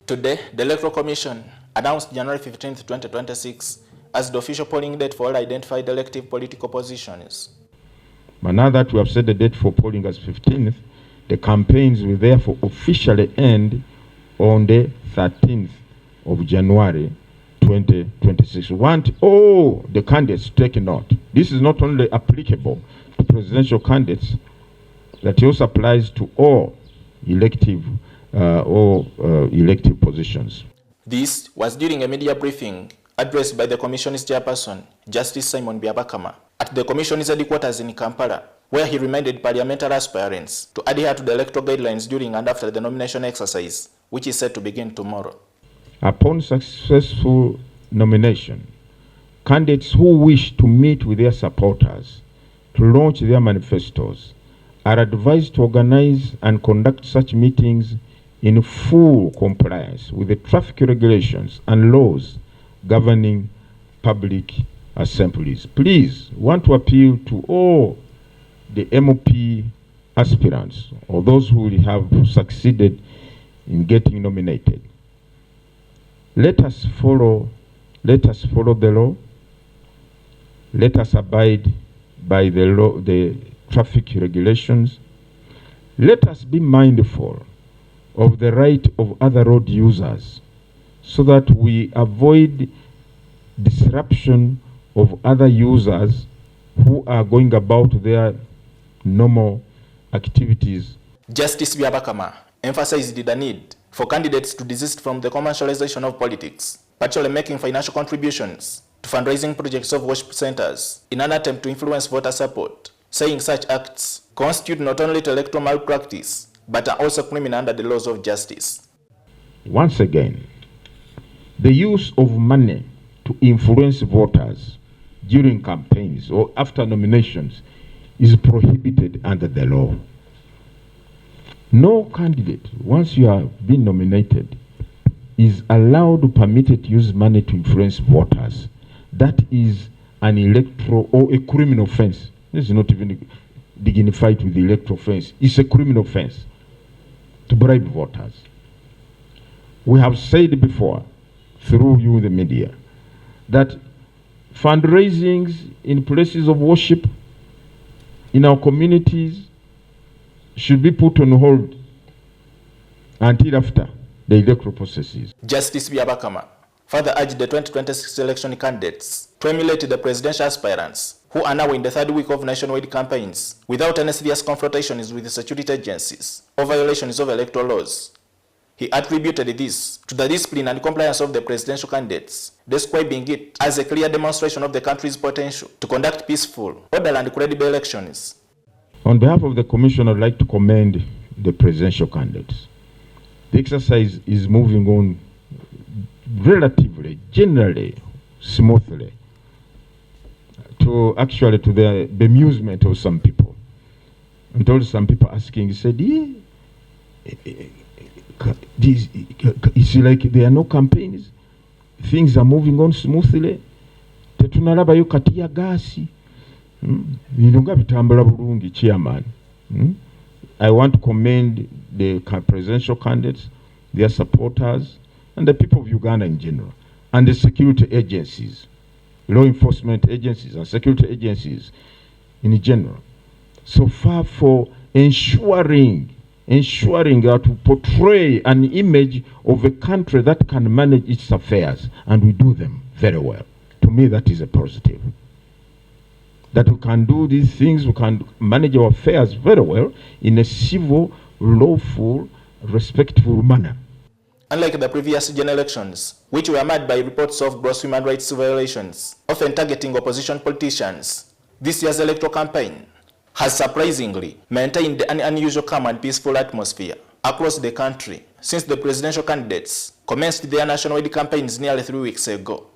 Today, the Electoral Commission announced January 15, 2026 as the official polling date for all identified elective political positions. But now that we have set the date for polling as 15th, the campaigns will therefore officially end on the 13th of January 2026. We want all the candidates to take note. This is not only applicable to presidential candidates, that also applies to all elective positions. This was during a media briefing addressed by the Commission's Chairperson Justice Simon Byabakama at the Commission's headquarters in Kampala, where he reminded parliamentary aspirants to adhere to the electoral guidelines during and after the nomination exercise, which is set to begin tomorrow. Upon successful nomination, candidates who wish to meet with their supporters to launch their manifestos are advised to organize and conduct such meetings in full compliance with the traffic regulations and laws governing public assemblies. Please, want to appeal to all the MOP aspirants or those who will have succeeded in getting nominated. Let us follow the law. Let us abide by the law, the traffic regulations. Let us be mindful of the right of other road users so that we avoid disruption of other users who are going about their normal activities. Justice Byabakama emphasized the need for candidates to desist from the commercialization of politics, particularly making financial contributions to fundraising projects of worship centers in an attempt to influence voter support, saying such acts constitute not only electoral malpractice, but are also criminal under the laws of justice. Once again, the use of money to influence voters during campaigns or after nominations is prohibited under the law. No candidate, once you have been nominated, is allowed or permitted to use money to influence voters. That is an electoral or a criminal offense. This is not even dignified with the electoral offense. It's a criminal offense to bribe voters. We have said before, through you, the media, that fundraisings in places of worship in our communities should be put on hold until after the electoral processes. Justice Byabakama further urged the 2026 election candidates to emulate the presidential aspirants who are now in the third week of nationwide campaigns without any serious confrontations with the security agencies or violations of electoral laws. He attributed this to the discipline and compliance of the presidential candidates, describing it as a clear demonstration of the country's potential to conduct peaceful, orderly and credible elections. On behalf of the Commission, I'd like to commend the presidential candidates. The exercise is moving on relatively, generally, smoothly, to the bemusement of some people. And told some people asking, he said, it's like there are no campaigns, things are moving on smoothly. Tetunalabayo kati ya gasi. Chairman. I want to commend the presidential candidates, their supporters, and the people of Uganda in general, and the security agencies, law enforcement agencies and security agencies in general, so far for ensuring that to portray an image of a country that can manage its affairs, and we do them very well. To me, that is a positive. That we can do these things, we can manage our affairs very well in a civil, lawful, respectful manner. Unlike the previous general elections, which were marred by reports of gross human rights violations, often targeting opposition politicians, this year's electoral campaign has surprisingly maintained an unusual calm and peaceful atmosphere across the country since the presidential candidates commenced their nationwide campaigns nearly 3 weeks ago.